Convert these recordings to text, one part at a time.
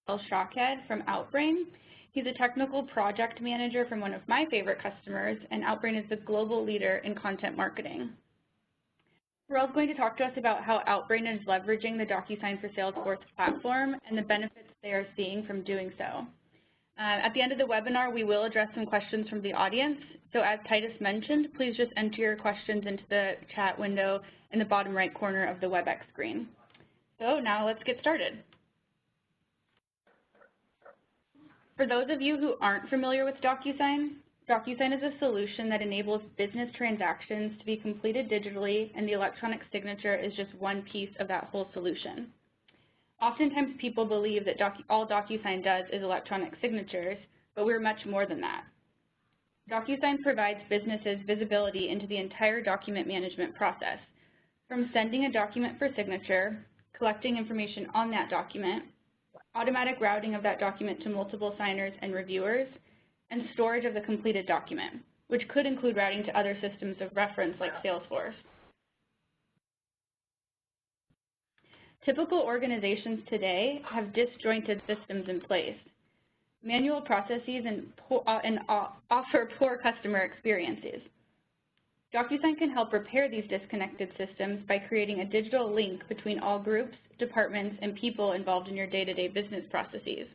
Harel Shaked from Outbrain. He's a technical project manager from one of my favorite customers, and Outbrain is the global leader in content marketing. Harel's going to talk to us about how Outbrain is leveraging the DocuSign for Salesforce platform and the benefits they are seeing from doing so. At the end of the webinar, we will address some questions from the audience. So as Titus mentioned, please just enter your questions into the chat window in the bottom right corner of the WebEx screen. So now let's get started. For those of you who aren't familiar with DocuSign, DocuSign is a solution that enables business transactions to be completed digitally, and the electronic signature is just one piece of that whole solution. Oftentimes people believe that all DocuSign does is electronic signatures, but we're much more than that. DocuSign provides businesses visibility into the entire document management process, from sending a document for signature, collecting information on that document, automatic routing of that document to multiple signers and reviewers, and storage of the completed document, which could include routing to other systems of reference like Salesforce. Typical organizations today have disjointed systems in place, manual processes, and offer poor customer experiences. DocuSign can help repair these disconnected systems by creating a digital link between all groups, departments, and people involved in your day-to-day business processes.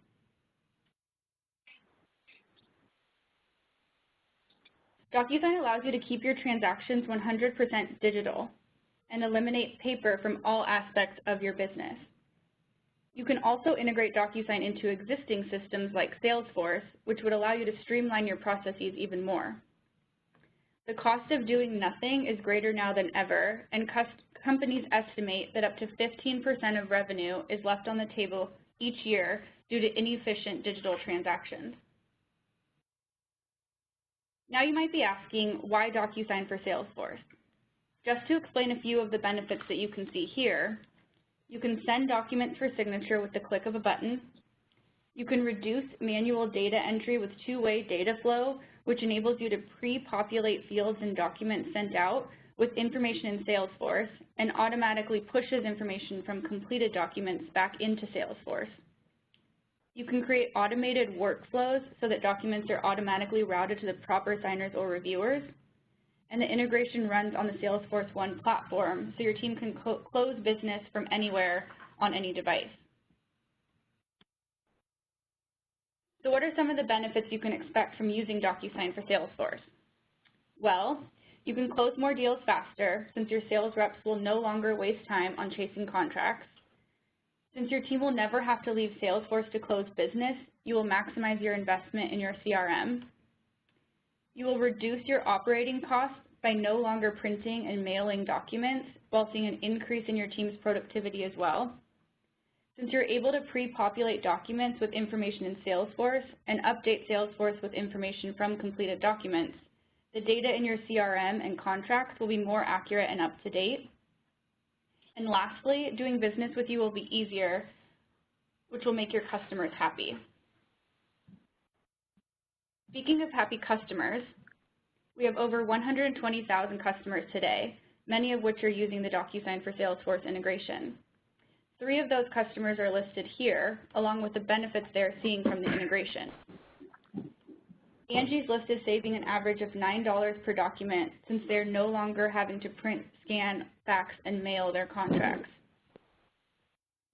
DocuSign allows you to keep your transactions 100% digital and eliminate paper from all aspects of your business. You can also integrate DocuSign into existing systems like Salesforce, which would allow you to streamline your processes even more. The cost of doing nothing is greater now than ever, and companies estimate that up to 15% of revenue is left on the table each year due to inefficient digital transactions. Now you might be asking, why DocuSign for Salesforce? Just to explain a few of the benefits that you can see here, you can send documents for signature with the click of a button. You can reduce manual data entry with two-way data flow, which enables you to pre-populate fields and documents sent out with information in Salesforce and automatically pushes information from completed documents back into Salesforce. You can create automated workflows so that documents are automatically routed to the proper signers or reviewers. And the integration runs on the Salesforce One platform, so your team can close business from anywhere on any device. So what are some of the benefits you can expect from using DocuSign for Salesforce? Well, you can close more deals faster since your sales reps will no longer waste time on chasing contracts. Since your team will never have to leave Salesforce to close business, you will maximize your investment in your CRM. You will reduce your operating costs by no longer printing and mailing documents while seeing an increase in your team's productivity as well. Since you're able to pre-populate documents with information in Salesforce and update Salesforce with information from completed documents, the data in your CRM and contracts will be more accurate and up to date. And lastly, doing business with you will be easier, which will make your customers happy. Speaking of happy customers, we have over 120,000 customers today, many of which are using the DocuSign for Salesforce integration. 3 of those customers are listed here, along with the benefits they're seeing from the integration. Angie's list is saving an average of $9 per document since they're no longer having to print, scan, fax, and mail their contracts.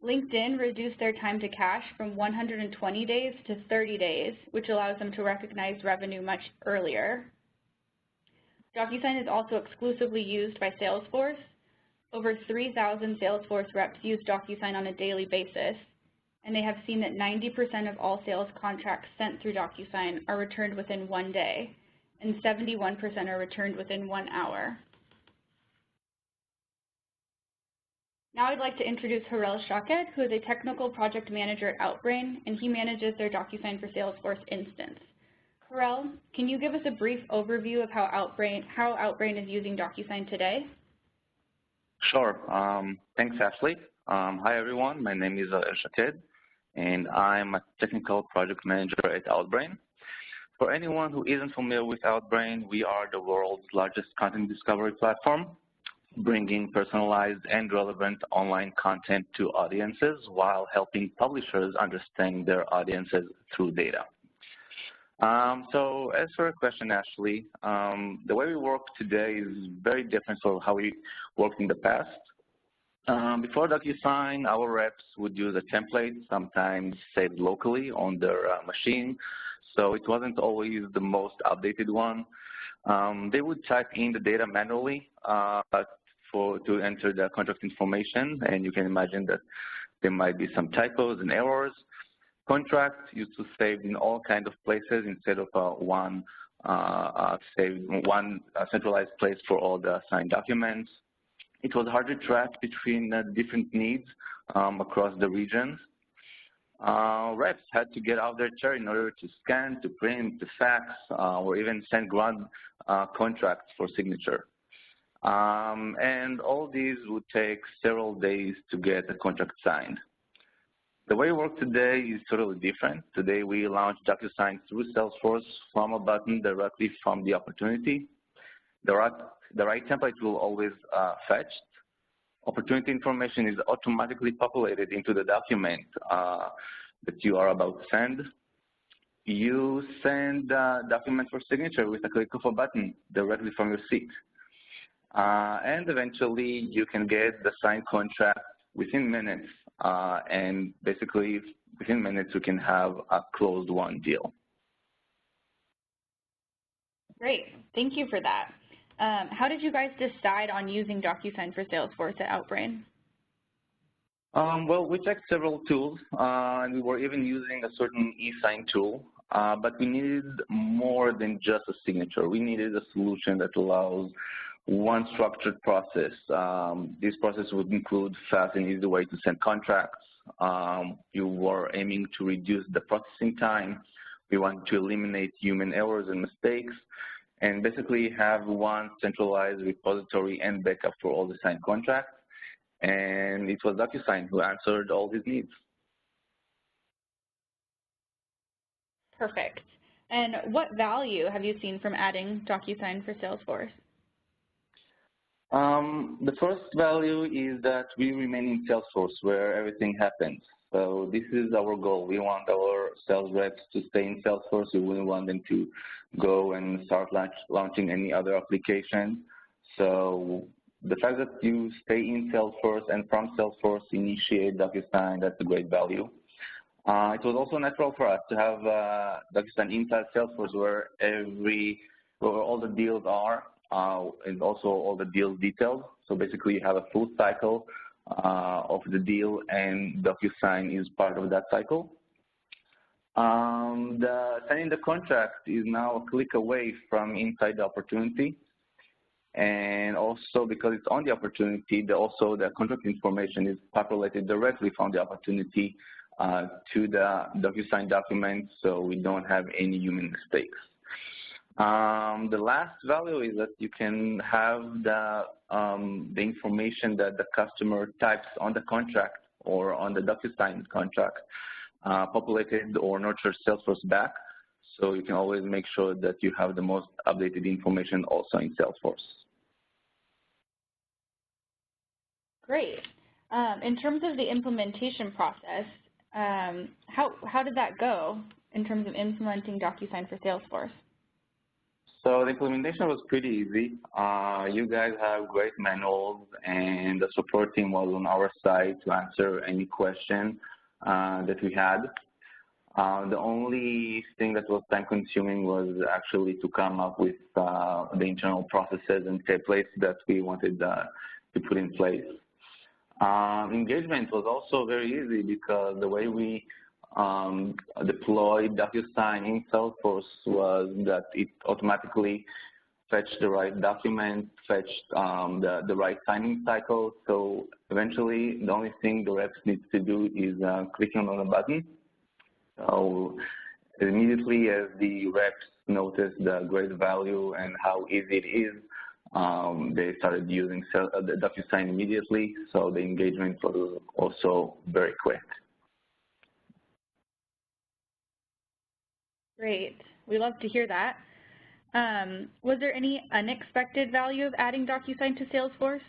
LinkedIn reduced their time to cash from 120 days to 30 days, which allows them to recognize revenue much earlier. DocuSign is also exclusively used by Salesforce. Over 3,000 Salesforce reps use DocuSign on a daily basis, and they have seen that 90% of all sales contracts sent through DocuSign are returned within 1 day, and 71% are returned within 1 hour. Now I'd like to introduce Harel Shaked, who is a technical project manager at Outbrain, and he manages their DocuSign for Salesforce instance. Harel, can you give us a brief overview of how Outbrain is using DocuSign today? Sure. Thanks, Ashley. Hi, everyone. My name is Harel Shaked, and I'm a technical project manager at Outbrain. For anyone who isn't familiar with Outbrain, we are the world's largest content discovery platform. bringing personalized and relevant online content to audiences while helping publishers understand their audiences through data. So as for your question, Ashley, the way we work today is very different from how we worked in the past. Before DocuSign, our reps would use a template, sometimes saved locally on their machine, so it wasn't always the most updated one. They would type in the data manually to enter the contract information, and you can imagine that there might be some typos and errors. Contracts used to save in all kinds of places instead of one centralized place for all the signed documents. It was hard to track between different needs across the regions. Reps had to get out their chair in order to scan, to print, to fax, or even send ground contracts for signature. And all these would take several days to get a contract signed. The way we work today is totally different. Today we launch DocuSign through Salesforce from a button directly from the opportunity. The right template will always fetched. Opportunity information is automatically populated into the document that you are about to send. You send the document for signature with a click of a button directly from your seat. And eventually you can get the signed contract within minutes. And basically within minutes you can have a closed won deal. Great, thank you for that. How did you guys decide on using DocuSign for Salesforce at Outbrain? Well, we checked several tools, and we were even using a certain e-sign tool, but we needed more than just a signature. We needed a solution that allows one structured process. This process would include fast and easy way to send contracts. You were aiming to reduce the processing time. We want to eliminate human errors and mistakes, and basically have one centralized repository and backup for all the signed contracts. And it was DocuSign who answered all these needs. Perfect. And what value have you seen from adding DocuSign for Salesforce? The first value is that we remain in Salesforce where everything happens. So this is our goal. We want our sales reps to stay in Salesforce. We wouldn't want them to go and start launching any other application. So the fact that you stay in Salesforce and from Salesforce initiate DocuSign, that's a great value. It was also natural for us to have DocuSign inside Salesforce where all the deals are, and also all the deal details. So basically you have a full cycle of the deal, and DocuSign is part of that cycle. Signing the contract is now a click away from inside the opportunity. And also because it's on the opportunity, the contract information is populated directly from the opportunity to the DocuSign document, so we don't have any human mistakes. The last value is that you can have the information that the customer types on the contract or on the DocuSign contract populated or nurtured Salesforce back, so you can always make sure that you have the most updated information also in Salesforce. Great. In terms of the implementation process, how did that go in terms of implementing DocuSign for Salesforce? So the implementation was pretty easy. You guys have great manuals, and the support team was on our side to answer any question that we had. The only thing that was time-consuming was actually to come up with the internal processes and templates that we wanted to put in place. Engagement was also very easy because the way we deployed DocuSign in Salesforce was that it automatically fetched the right document, fetched the right signing cycle. So eventually, the only thing the reps need to do is clicking on a button. So immediately as the reps noticed the great value and how easy it is, they started using the DocuSign immediately. So the engagement was also very quick. Great. We love to hear that. Was there any unexpected value of adding DocuSign to Salesforce?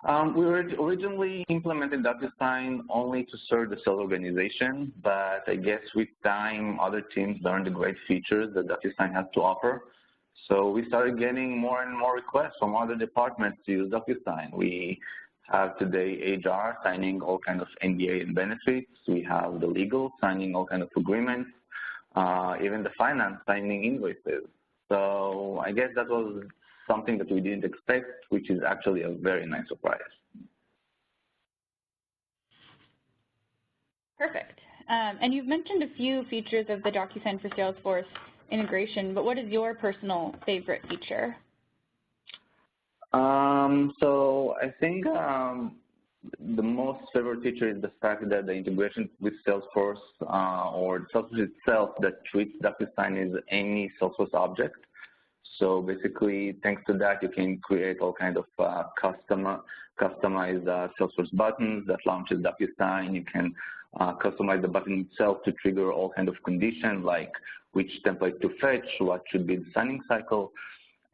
We originally implemented DocuSign only to serve the sales organization, but I guess with time, other teams learned the great features that DocuSign has to offer. So we started getting more and more requests from other departments to use DocuSign. We have today HR signing all kinds of NDA and benefits. We have the legal signing all kinds of agreements, even the finance signing invoices. So I guess that was something that we didn't expect, which is actually a very nice surprise. Perfect. And you've mentioned a few features of the DocuSign for Salesforce integration, but what is your personal favorite feature? So I think the most favorite feature is the fact that the integration with Salesforce or Salesforce itself that treats DocuSign as any Salesforce object. So basically, thanks to that, you can create all kinds of customized Salesforce buttons that launches DocuSign. You can customize the button itself to trigger all kinds of conditions like which template to fetch, what should be the signing cycle,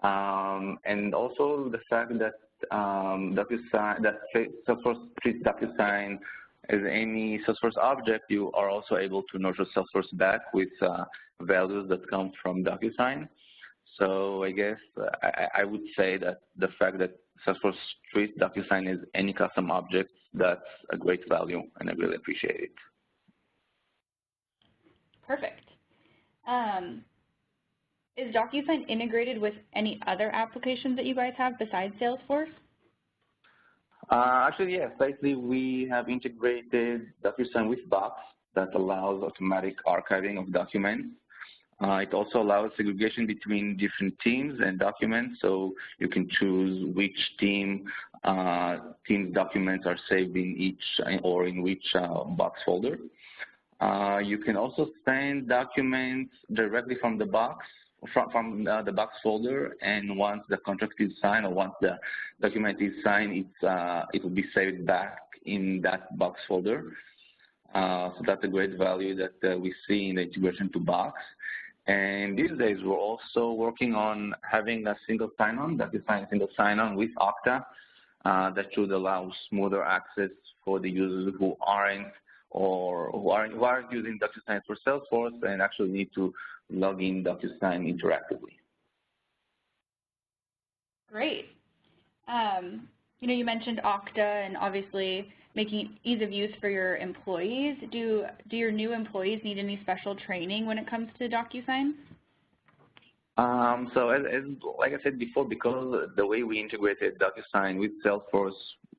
and also the fact that Salesforce treats DocuSign as any Salesforce object. You are also able to nurture Salesforce back with values that come from DocuSign. So I guess I would say that the fact that Salesforce treats DocuSign as any custom object, that's a great value, and I really appreciate it. Perfect. Is DocuSign integrated with any other applications that you guys have besides Salesforce? Actually, yes. Lately, we have integrated DocuSign with Box that allows automatic archiving of documents. It also allows segregation between different teams and documents, so you can choose which team's documents are saved in each or in which Box folder. You can also send documents directly from the Box, from the Box folder, and once the contract is signed or once the document is signed, it will be saved back in that Box folder. So that's a great value that we see in the integration to Box. And these days, we're also working on having a single sign-on, DocuSign single sign-on with Okta, that should allow smoother access for the users who aren't using DocuSign for Salesforce and actually need to log in DocuSign interactively. Great. You mentioned Okta and obviously making it ease of use for your employees. Do your new employees need any special training when it comes to DocuSign? So like I said before, because the way we integrated DocuSign with Salesforce,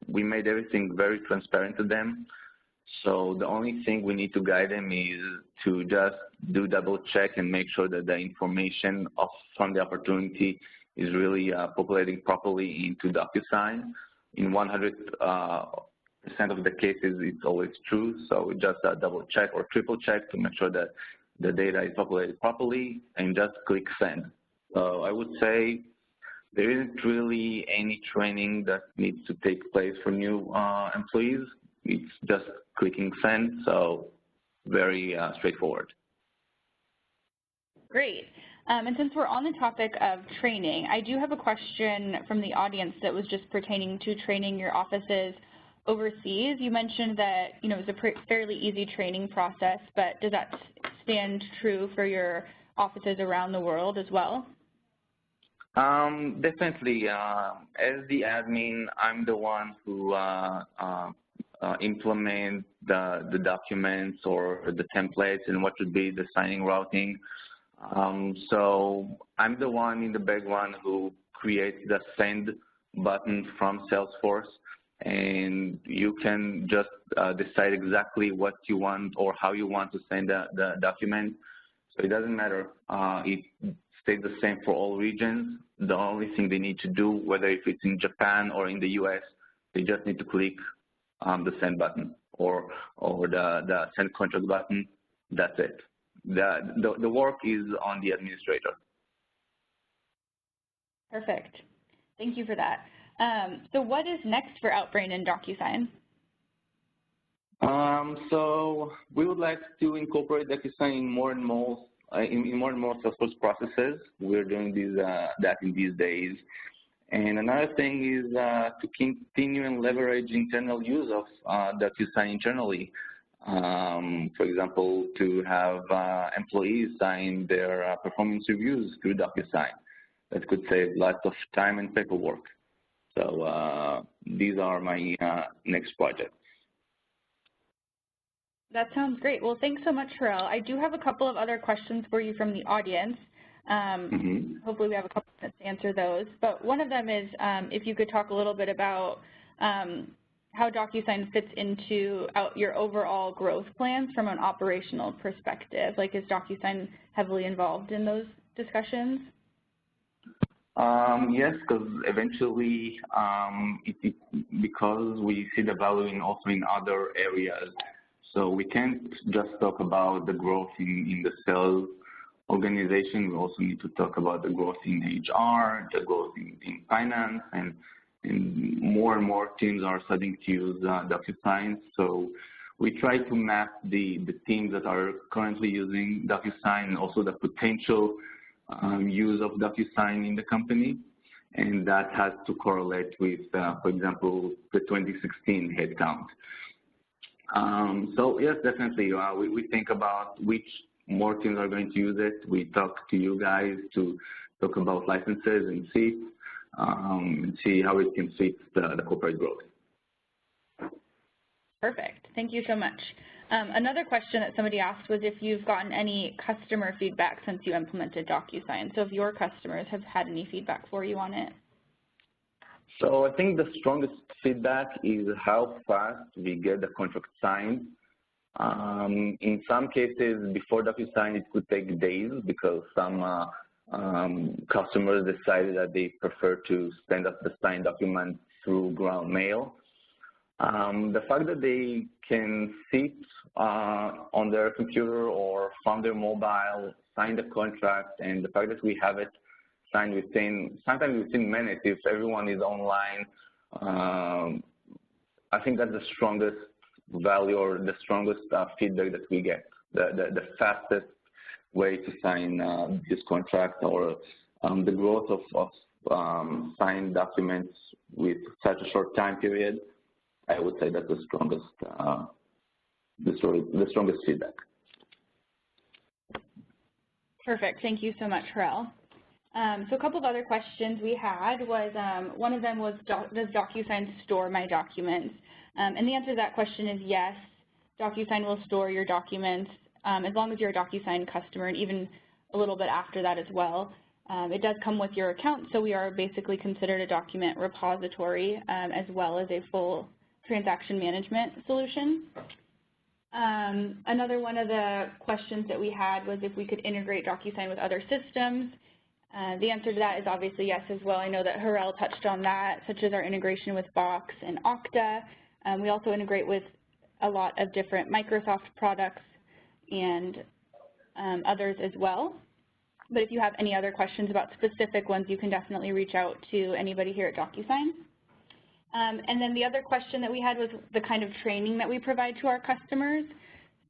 we made everything very transparent to them. So the only thing we need to guide them is to just do double check and make sure that the information from the opportunity is really populating properly into DocuSign. In 100% of the cases, it's always true. So we just double check or triple check to make sure that the data is populated properly and just click send. So I would say there isn't really any training that needs to take place for new employees. It's just clicking send, so very straightforward. Great. And since we're on the topic of training, I do have a question from the audience that was just pertaining to training your offices overseas. You mentioned that it's a fairly easy training process, but does that stand true for your offices around the world as well? Definitely. As the admin, I'm the one who implement the documents or the templates and what should be the signing routing. So I'm the one in the background who creates the send button from Salesforce, and you can just decide exactly what you want or how you want to send the document. So it doesn't matter. It stays the same for all regions. The only thing they need to do, whether if it's in Japan or in the US, they just need to click the send button or the send contract button. That's it. The work is on the administrator. Perfect. Thank you for that. So what is next for Outbrain and DocuSign? So we would like to incorporate DocuSign in more and more Salesforce processes. We're doing that in these days, And another thing is to continue and leverage internal use of DocuSign internally. For example, to have employees sign their performance reviews through DocuSign. That could save lots of time and paperwork. So these are my next projects. That sounds great. Well, thanks so much, Harel. I do have a couple of other questions for you from the audience. Hopefully we have a couple minutes to answer those. But one of them is if you could talk a little bit about how DocuSign fits into your overall growth plans from an operational perspective. Like, is DocuSign heavily involved in those discussions? Yes, because eventually, because we see the value also in other areas. So we can't just talk about the growth in the sales organization. We also need to talk about the growth in HR, the growth in finance, and more and more teams are starting to use DocuSign. So we try to map the teams that are currently using DocuSign and also the potential use of DocuSign in the company. And that has to correlate with, for example, the 2016 headcount. So yes, definitely, we think about which more teams are going to use it. We talk to you guys to talk about licenses and seats and see how it can fit the corporate growth. Perfect. Thank you so much. Another question that somebody asked was if you've gotten any customer feedback since you implemented DocuSign. So if your customers have had any feedback for you on it. So I think the strongest feedback is how fast we get the contract signed. In some cases, before DocuSign, it could take days because some customers decided that they prefer to send us the signed document through ground mail. The fact that they can sit on their computer or from their mobile, sign the contract, and the fact that we have it signed sometimes within minutes if everyone is online, I think that's the strongest value or the strongest feedback that we get, the fastest way to sign this contract or the growth of signed documents with such a short time period. I would say that's the strongest feedback. Perfect. Thank you so much, Harel. So a couple of other questions we had was, one of them was, does DocuSign store my documents? And the answer to that question is yes. DocuSign will store your documents as long as you're a DocuSign customer, and even a little bit after that as well. It does come with your account, so we are basically considered a document repository as well as a full transaction management solution. Another one of the questions that we had was if we could integrate DocuSign with other systems. The answer to that is obviously yes as well. I know that Harel touched on that, such as our integration with Box and Okta. We also integrate with a lot of different Microsoft products and others as well. But if you have any other questions about specific ones, you can definitely reach out to anybody here at DocuSign. And then the other question that we had was the kind of training that we provide to our customers.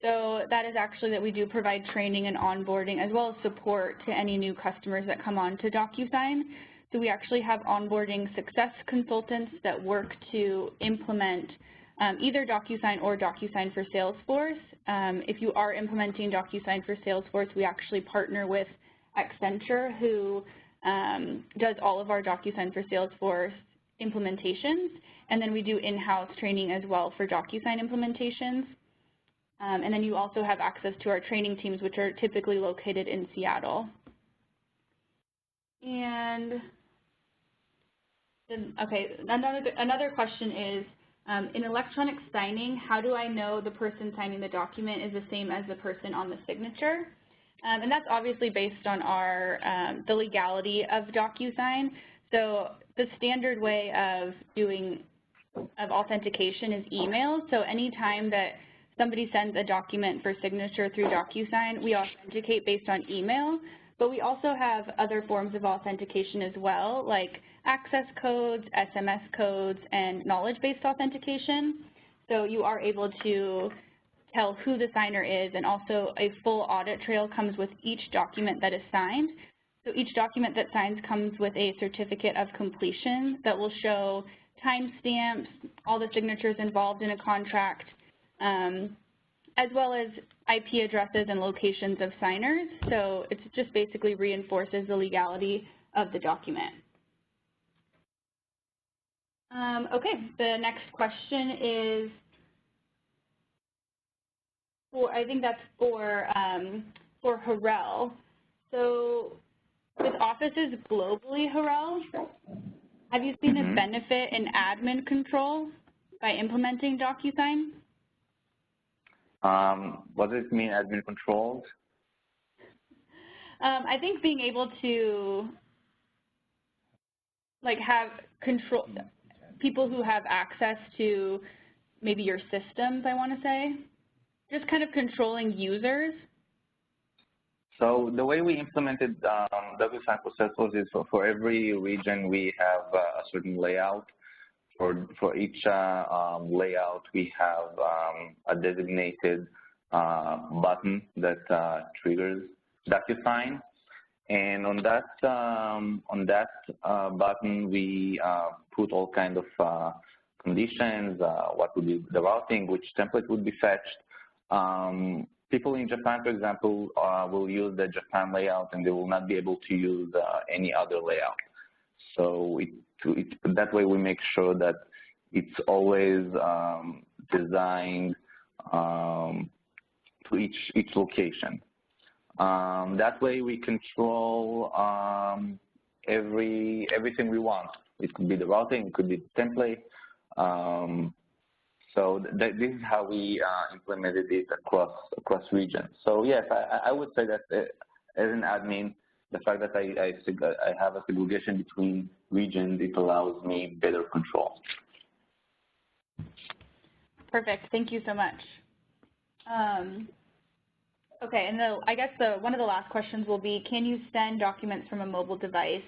So that is actually that we do provide training and onboarding as well as support to any new customers that come on to DocuSign. So we actually have onboarding success consultants that work to implement either DocuSign or DocuSign for Salesforce. If you are implementing DocuSign for Salesforce, we actually partner with Accenture, who does all of our DocuSign for Salesforce implementations, and then we do in-house training as well for DocuSign implementations. And then you also have access to our training teams, which are typically located in Seattle. And okay, another question is, in electronic signing, how do I know the person signing the document is the same as the person on the signature? And that's obviously based on the legality of DocuSign. So the standard way of authentication is email. So anytime that somebody sends a document for signature through DocuSign, we authenticate based on email. But we also have other forms of authentication as well, like access codes, SMS codes, and knowledge-based authentication. So you are able to tell who the signer is, and also a full audit trail comes with each document that is signed. So each document that signs comes with a certificate of completion that will show timestamps, all the signatures involved in a contract, as well as IP addresses and locations of signers. So it just basically reinforces the legality of the document. Okay, the next question is I think that's for Harel. So with offices globally, Harel, have you seen a benefit in admin control by implementing DocuSign? What does it mean, admin controls? I think being able to have control, people who have access to maybe your systems, I want to say, just kind of controlling users. So the way we implemented DocuSign for Salesforce is for every region we have a certain layout. For each layout, we have a designated button that triggers DocuSign, and on that button we put all kind of conditions, what would be the routing, which template would be fetched. People in Japan, for example, will use the Japan layout, and they will not be able to use any other layout. So that way we make sure that it's always designed to each location. That way we control everything we want. It could be the routing, it could be the template. So this is how we implemented it across regions. So yes, I would say that as an admin, the fact that I have a segregation between regions, it allows me better control. Perfect. Thank you so much. Okay, and I guess one of the last questions will be, can you send documents from a mobile device?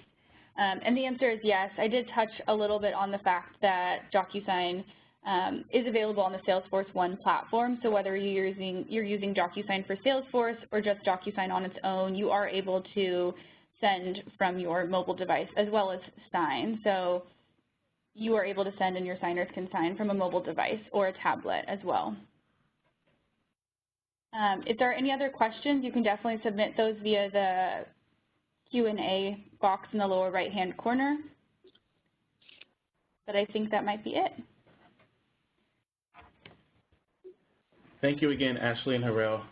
And the answer is yes. I did touch a little bit on the fact that DocuSign is available on the Salesforce One platform. So whether you're using DocuSign for Salesforce or just DocuSign on its own, you are able to send from your mobile device as well as sign. So you are able to send, and your signers can sign from a mobile device or a tablet as well. If there are any other questions, you can definitely submit those via the Q&A box in the lower right-hand corner. But I think that might be it. Thank you again, Ashley and Harel.